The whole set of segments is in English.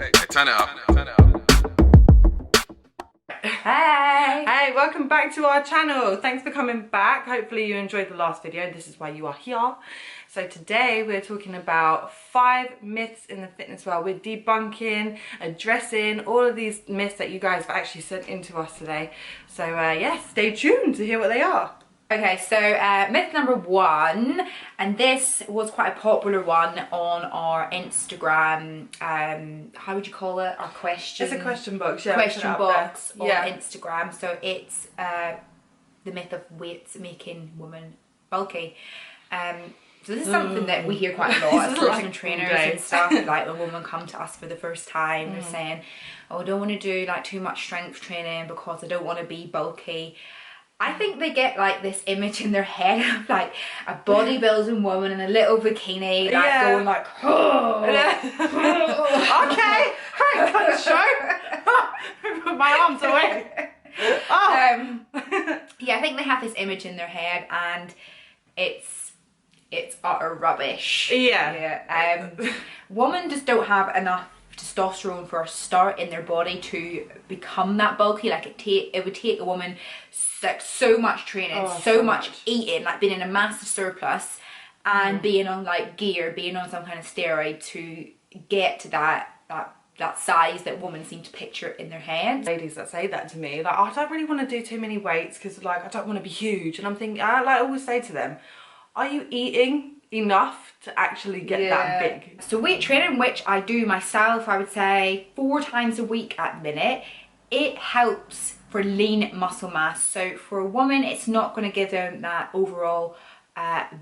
Turn it up. Turn it up. Hey! Hey, welcome back to our channel. Thanks for coming back. Hopefully you enjoyed the last video. This is why you are here. So today we're talking about 5 myths in the fitness world. We're debunking, addressing all of these myths that you guys have actually sent in to us today. So yeah, stay tuned to hear what they are. Okay, so myth number 1, and this was quite a popular one on our Instagram, how would you call it? Our question? It's a question box, yeah. Question box on yeah. Instagram. So it's the myth of weights making women bulky. So this is something that we hear quite a lot as personal trainers and stuff. Like when women come to us for the first time, they're saying, "Oh, I don't want to do like too much strength training because I don't want to be bulky." I think they get like this image in their head of like a bodybuilding woman in a little bikini, like going like, oh, okay, cut the show. Put my arms away. Oh. Yeah, I think they have this image in their head, and it's utter rubbish. Yeah. Women just don't have enough testosterone for a start in their body to become that bulky. Like it would take a woman like so much training, so much eating, like being in a massive surplus and being on like gear, being on some kind of steroid to get to that size that women seem to picture in their head. Ladies that say that to me, like, oh, I don't really want to do too many weights because like I don't want to be huge, and I'm thinking, I always say to them, are you eating enough to actually get that big? So weight training, which I do myself, I would say 4 times a week at the minute, it helps for lean muscle mass. So for a woman, it's not going to give them that overall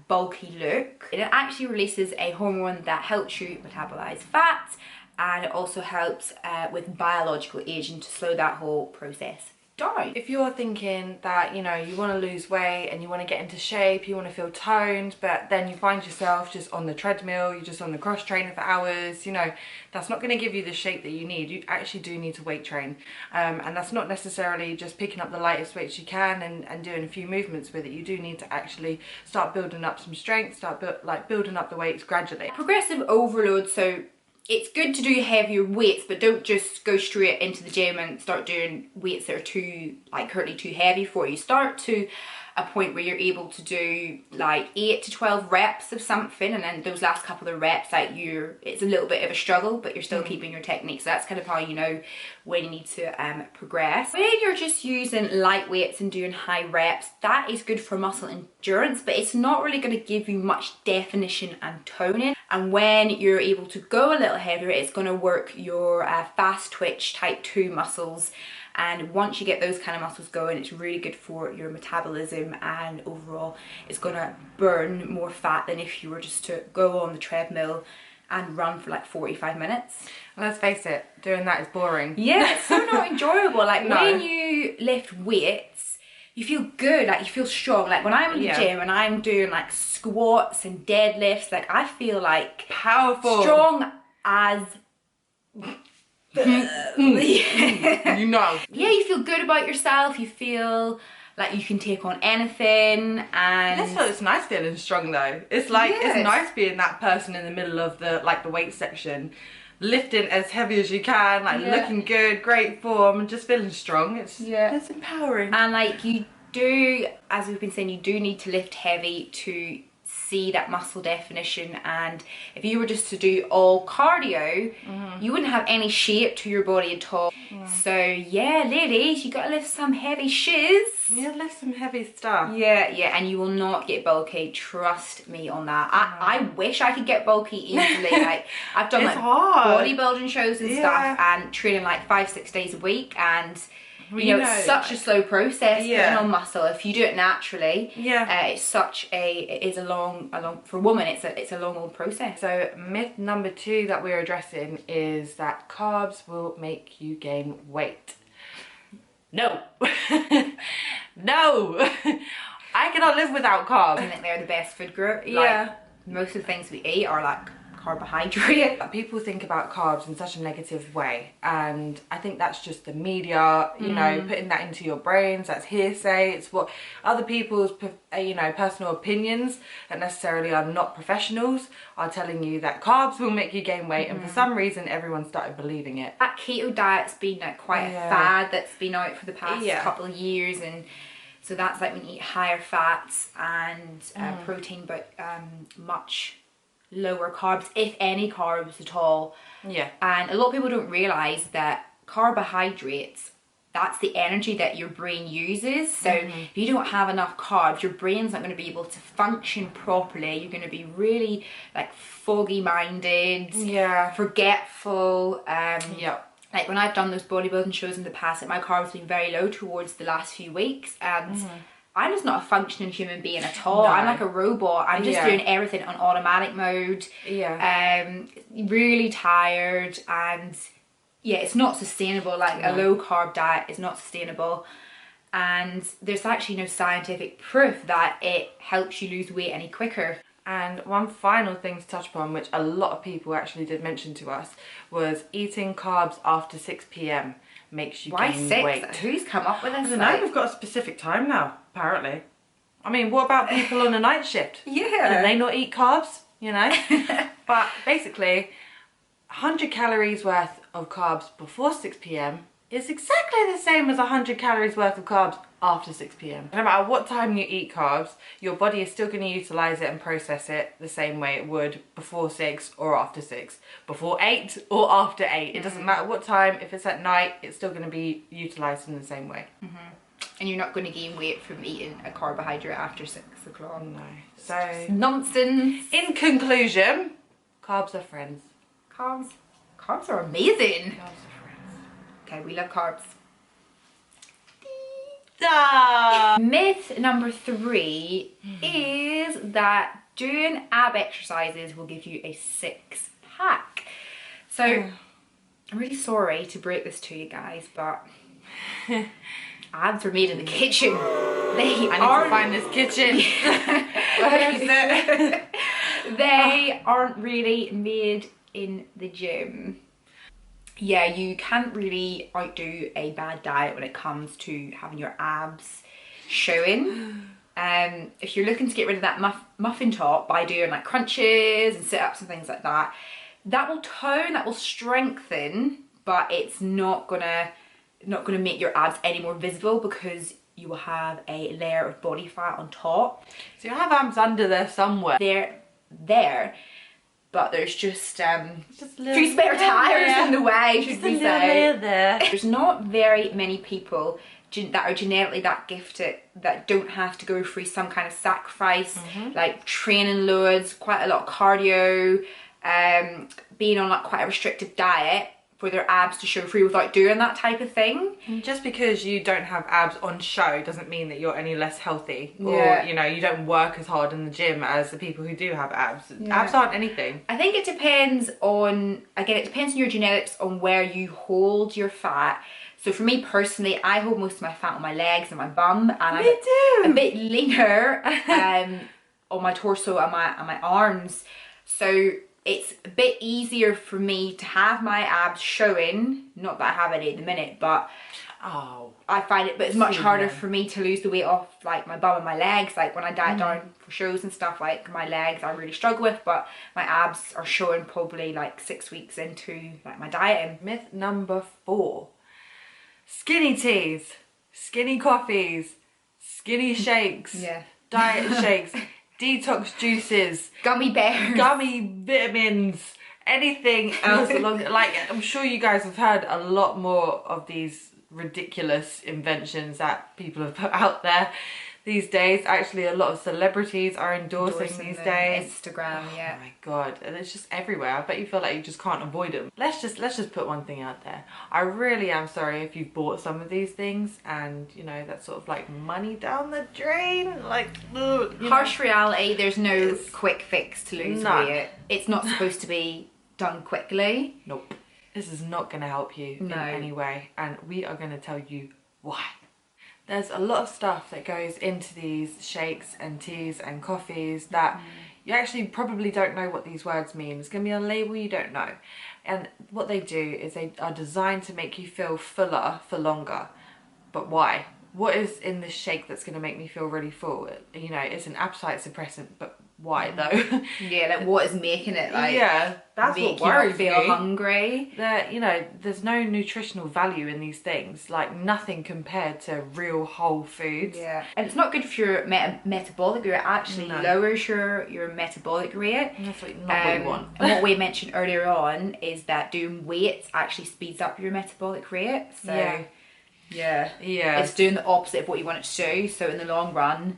bulky look. It actually releases a hormone that helps you metabolize fat, and it also helps with biological aging to slow that whole process down. If you're thinking that, you know, you want to lose weight and you want to get into shape, you want to feel toned, but then you find yourself just on the treadmill, you're just on the cross trainer for hours, you know, that's not going to give you the shape that you need. You actually do need to weight train, and that's not necessarily just picking up the lightest weights you can and doing a few movements with it. You do need to actually start building up some strength, start building up the weights gradually. Progressive overload, so it's good to do heavier weights, but don't just go straight into the gym and start doing weights that are too, like, currently too heavy for you. Start to a point where you're able to do like 8 to 12 reps of something, and then those last couple of reps, like, it's a little bit of a struggle, but you're still keeping your technique. So that's kind of how you know when you need to progress. When you're just using light weights and doing high reps, that is good for muscle endurance, but it's not really going to give you much definition and toning. And when you're able to go a little heavier, it's going to work your fast twitch type 2 muscles. And once you get those kind of muscles going, it's really good for your metabolism, and overall it's going to burn more fat than if you were just to go on the treadmill and run for like 45 minutes. Let's face it, doing that is boring. Yeah, it's so not enjoyable. Like when you lift weights, you feel good, like you feel strong. Like when I'm in the gym and I'm doing like squats and deadlifts, like I feel like powerful, strong as you know. Yeah, you feel good about yourself, you feel like you can take on anything, and it's nice feeling strong though. It's like it's nice being that person in the middle of the weight section, lifting as heavy as you can, like looking good, great form, and just feeling strong. It's empowering. And like you do, as we've been saying, you do need to lift heavy to see that muscle definition. And if you were just to do all cardio, you wouldn't have any shape to your body at all. So yeah, ladies, you gotta lift some heavy shiz. Yeah, lift some heavy stuff. Yeah, and you will not get bulky, trust me on that. I wish I could get bulky easily. Like I've done like bodybuilding shows and stuff, and training like 5-6 days a week, and you know, it's such a slow process putting on muscle. If you do it naturally, it is a long for a woman, it's a long old process. So myth number 2 that we're addressing is that carbs will make you gain weight. No. No. I cannot live without carbs. I think they're the best food group. Like, most of the things we eat are like carbohydrate. People think about carbs in such a negative way, and I think that's just the media, you know, putting that into your brains. That's hearsay. It's what other people's, you know, personal opinions that necessarily are not professionals are telling you that carbs will make you gain weight, and for some reason everyone started believing it. That keto diet's been like quite a fad that's been out for the past couple of years, and so that's like when you eat higher fats and protein, but much lower carbs, if any carbs at all. And a lot of people don't realize that carbohydrates, that's the energy that your brain uses. So if you don't have enough carbs, your brain's not going to be able to function properly. You're going to be really like foggy minded, forgetful. Like when I've done those bodybuilding shows in the past, like my carbs have been very low towards the last few weeks, and I'm just not a functioning human being at all. I'm like a robot. I'm just doing everything on automatic mode. Really tired, and it's not sustainable. Like a low carb diet is not sustainable, and there's actually no scientific proof that it helps you lose weight any quicker. And one final thing to touch upon, which a lot of people actually did mention to us, was eating carbs after 6 p.m. makes you gain weight. Who's come up with this? I don't know, we've got a specific time now, apparently. I mean, what about people on a night shift? Can they not eat carbs, you know? But basically, 100 calories worth of carbs before 6 p.m. is exactly the same as 100 calories worth of carbs after 6 p.m. No matter what time you eat carbs, your body is still going to utilize it and process it the same way it would before 6 or after 6, before 8 or after 8. It doesn't matter what time. If it's at night, it's still going to be utilized in the same way. And you're not going to gain weight from eating a carbohydrate after 6 o'clock. No. So, nonsense. In conclusion, carbs are friends. Carbs are amazing. Carbs are friends. Okay, we love carbs. Myth number 3 is that doing ab exercises will give you a 6-pack. So I'm really sorry to break this to you guys, but abs are made in the kitchen. I need to find this kitchen. Where is it? They aren't really made in the gym. Yeah, you can't really outdo a bad diet when it comes to having your abs showing. If you're looking to get rid of that muffin top by doing like crunches and sit-ups and things like that, that will tone, that will strengthen, but it's not gonna make your abs any more visible because you will have a layer of body fat on top. So you have abs under there somewhere. They're there, but there's just three spare tires in the way, should we say. There's not very many people that are genetically that gifted that don't have to go through some kind of sacrifice, like training loads, quite a lot of cardio, being on like quite a restrictive diet for their abs to show through without doing that type of thing. Just because you don't have abs on show doesn't mean that you're any less healthy, or you know, you don't work as hard in the gym as the people who do have abs. Abs aren't anything. I think it depends on, again, it depends on your genetics on where you hold your fat. So for me personally, I hold most of my fat on my legs and my bum, and I'm a bit leaner on my torso and my arms. So it's a bit easier for me to have my abs showing. Not that I have any at the minute, but I find it, but it's much harder for me to lose the weight off like my bum and my legs. Like when I diet down for shows and stuff, like my legs I really struggle with, but my abs are showing probably like 6 weeks into like my dieting. Myth number 4. Skinny teas, skinny coffees, skinny shakes, diet shakes, detox juices, gummy bears, gummy vitamins, anything else along. Like, I'm sure you guys have heard a lot more of these ridiculous inventions that people have put out there these days. Actually, a lot of celebrities are endorsing these days. Instagram, Oh my god, and it's just everywhere. I bet you feel like you just can't avoid them. Let's just put one thing out there. I really am sorry if you've bought some of these things and you know that's sort of like money down the drain. Like, harsh reality. There's no quick fix to lose weight. It's not supposed to be done quickly. Nope. This is not going to help you in any way, and we are going to tell you why. There's a lot of stuff that goes into these shakes and teas and coffees that you actually probably don't know what these words mean. It's going to be on a label you don't know. And what they do is they are designed to make you feel fuller for longer. But why? What is in this shake that's going to make me feel really full? You know, it's an appetite suppressant, but why though? Yeah, like what is making it like? Yeah, that's make what you not worries feel me. hungry. There, you know, there's no nutritional value in these things. Like nothing compared to real whole foods. Yeah, and it's not good for your metabolic rate. It actually lowers your metabolic rate. That's not what you want. And what we mentioned earlier on is that doing weights actually speeds up your metabolic rate. So yeah, it's doing the opposite of what you want it to do. So in the long run,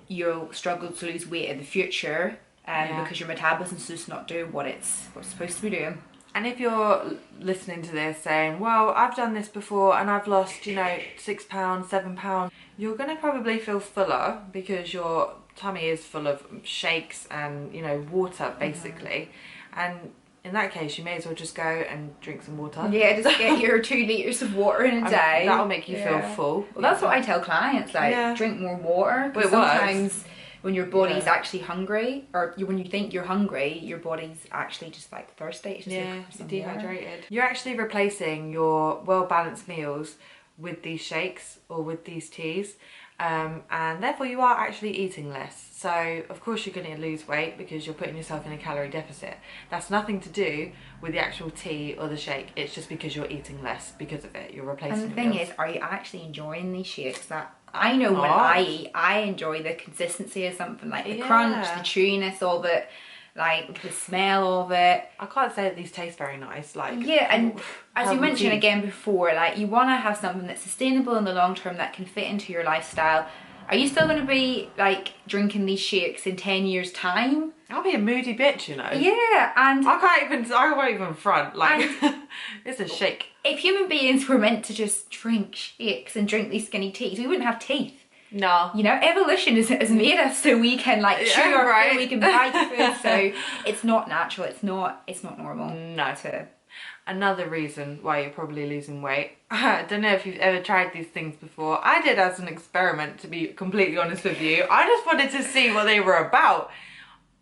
you'll struggle to lose weight in the future, because your metabolism's just not doing what it's supposed to be doing. And if you're listening to this saying, well, I've done this before and I've lost, you know, 6 pounds, 7 pounds, you're going to probably feel fuller because your tummy is full of shakes and, you know, water basically. And in that case, you may as well just go and drink some water. Yeah, just get your 2 litres of water in a day. That'll make you feel full. Well, that's what I tell clients, like, drink more water. Because sometimes when your body's actually hungry, or when you think you're hungry, your body's actually just like thirsty. It's just you're dehydrated. You're actually replacing your well-balanced meals with these shakes or with these teas. And therefore you are actually eating less. So of course you're going to lose weight because you're putting yourself in a calorie deficit. That's nothing to do with the actual tea or the shake. It's just because you're eating less because of it. You're replacing. And the thing is, are you actually enjoying these shakes? That I know when I eat, I enjoy the consistency of something, like the crunch, the chewiness of it, like the smell of it. I can't say that these taste very nice. Like and as you mentioned again before, like you want to have something that's sustainable in the long term that can fit into your lifestyle. Are you still going to be like drinking these shakes in 10 years time? I'll be a moody bitch, you know. Yeah, and I won't even front. Like it's a shake. If human beings were meant to just drink shakes and drink these skinny teas, we wouldn't have teeth. No. You know, evolution has made us so we can like chew our food, we can bite food, so it's not natural, it's not normal. No. Another reason why you're probably losing weight, I don't know if you've ever tried these things before. I did as an experiment, to be completely honest with you. I just wanted to see what they were about.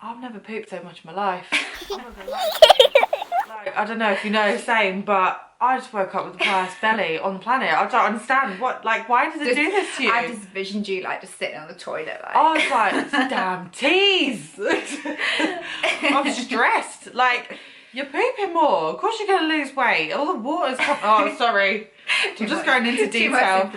I've never pooped so much in my life. I'm not gonna lie to you. Like, I don't know if you know, same, but I just woke up with the highest belly on the planet. I don't understand what, like, why does it do this to you? I just envisioned you like just sitting on the toilet like. I was like, damn tease. I was stressed. Like, you're pooping more. Of course you're going to lose weight. All the water's come. Oh, sorry. I'm just going into detail.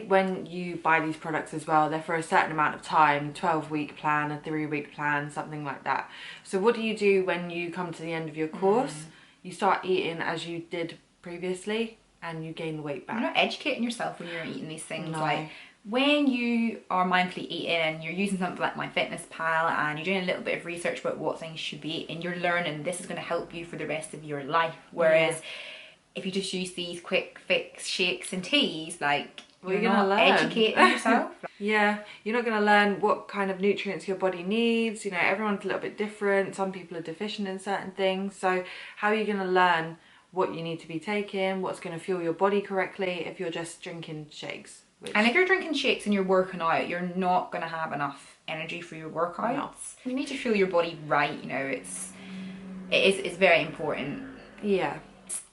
When you buy these products as well, they're for a certain amount of time, 12-week plan, a 3-week plan, something like that. So what do you do when you come to the end of your course? You start eating as you did previously and you gain the weight back. You're not educating yourself when you're eating these things. Like when you are mindfully eating and you're using something like MyFitnessPal and you're doing a little bit of research about what things you should be eating, you're learning this is going to help you for the rest of your life. Whereas if you just use these quick fix shakes and teas, like you're not educating yourself. Yeah, you're not going to learn what kind of nutrients your body needs. You know, everyone's a little bit different. Some people are deficient in certain things. So how are you going to learn what you need to be taking, what's going to fuel your body correctly if you're just drinking shakes? And if you're drinking shakes and you're working out, you're not going to have enough energy for your workouts. No. You need to fuel your body right, you know, it's very important. Yeah.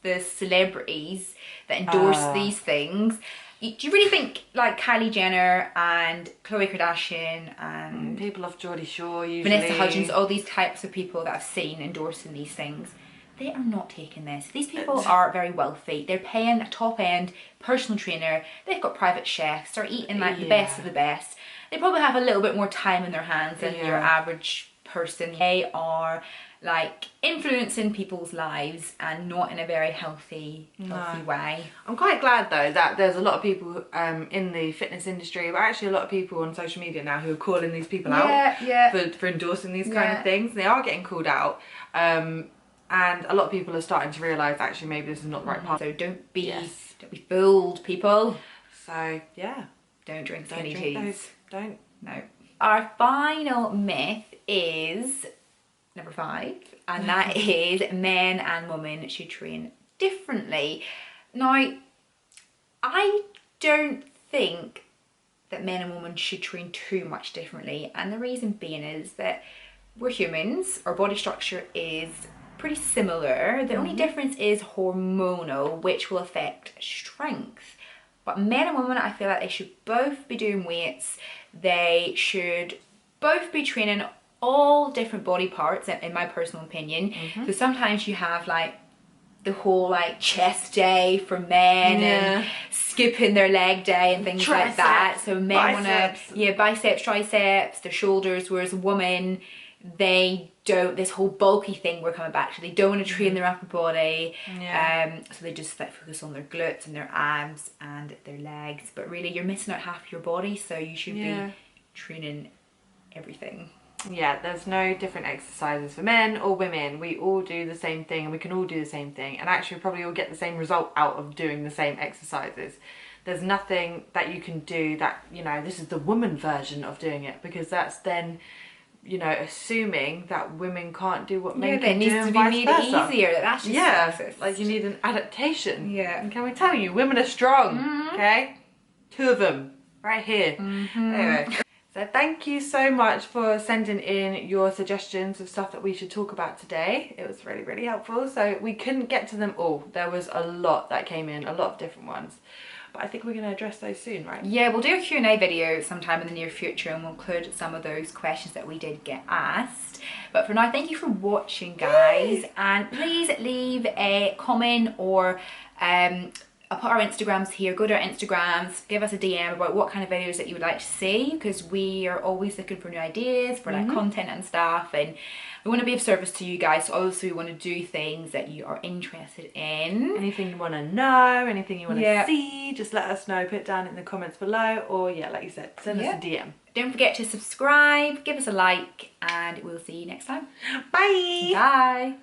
The celebrities that endorse these things, do you really think like Kylie Jenner and Khloe Kardashian and people off Geordie Shore usually, Vanessa Hudgens, all these types of people that I've seen endorsing these things, they are not taking this. These people are very wealthy. They're paying a top-end personal trainer. They've got private chefs. They're eating like the best of the best. They probably have a little bit more time in their hands than your average person. They are like influencing people's lives and not in a very healthy way. I'm quite glad though that there's a lot of people in the fitness industry, but actually a lot of people on social media now who are calling these people out for endorsing these kind of things. They are getting called out. And a lot of people are starting to realise actually maybe this is not the right path. So don't be fooled, people. So yeah, don't drink skinny teas. Don't. No. Our final myth is number 5, and that is men and women should train differently. Now, I don't think that men and women should train too much differently, and the reason being is that we're humans, our body structure is pretty similar. The only difference is hormonal, which will affect strength. But men and women, I feel like they should both be doing weights. They should both be training all different body parts, in my personal opinion. So sometimes you have like the whole like chest day for men and skipping their leg day and things like that. So men want to, biceps, triceps, their shoulders, whereas a woman, they don't, this whole bulky thing we're coming back to, they don't want to train their upper body. So they just like focus on their glutes and their abs and their legs, but really you're missing out half your body, so you should be training everything. There's no different exercises for men or women. We all do the same thing and we can all do the same thing, and actually probably all get the same result out of doing the same exercises. There's nothing that you can do that, you know, this is the woman version of doing it, because that's then, you know, assuming that women can't do what men can do, and vice versa. It needs to be made easier. That's just sexist. Like you need an adaptation. And can we tell you, women are strong, okay? 2 of them right here. Anyway. So thank you so much for sending in your suggestions of stuff that we should talk about today. It was really, really helpful. So we couldn't get to them all. There was a lot that came in, a lot of different ones. But I think we're going to address those soon, right? Yeah, we'll do a Q&A video sometime in the near future, and we'll include some of those questions that we did get asked. But for now, thank you for watching, guys. And please leave a comment, or I'll put our Instagrams here. Go to our Instagrams, give us a DM about what kind of videos that you would like to see, because we are always looking for new ideas for like content and stuff, and we want to be of service to you guys. So also we want to do things that you are interested in. Anything you want to know, anything you want to see, just let us know. Put it down in the comments below, or like you said, send us a DM. Don't forget to subscribe, give us a like, and we'll see you next time. Bye. Bye.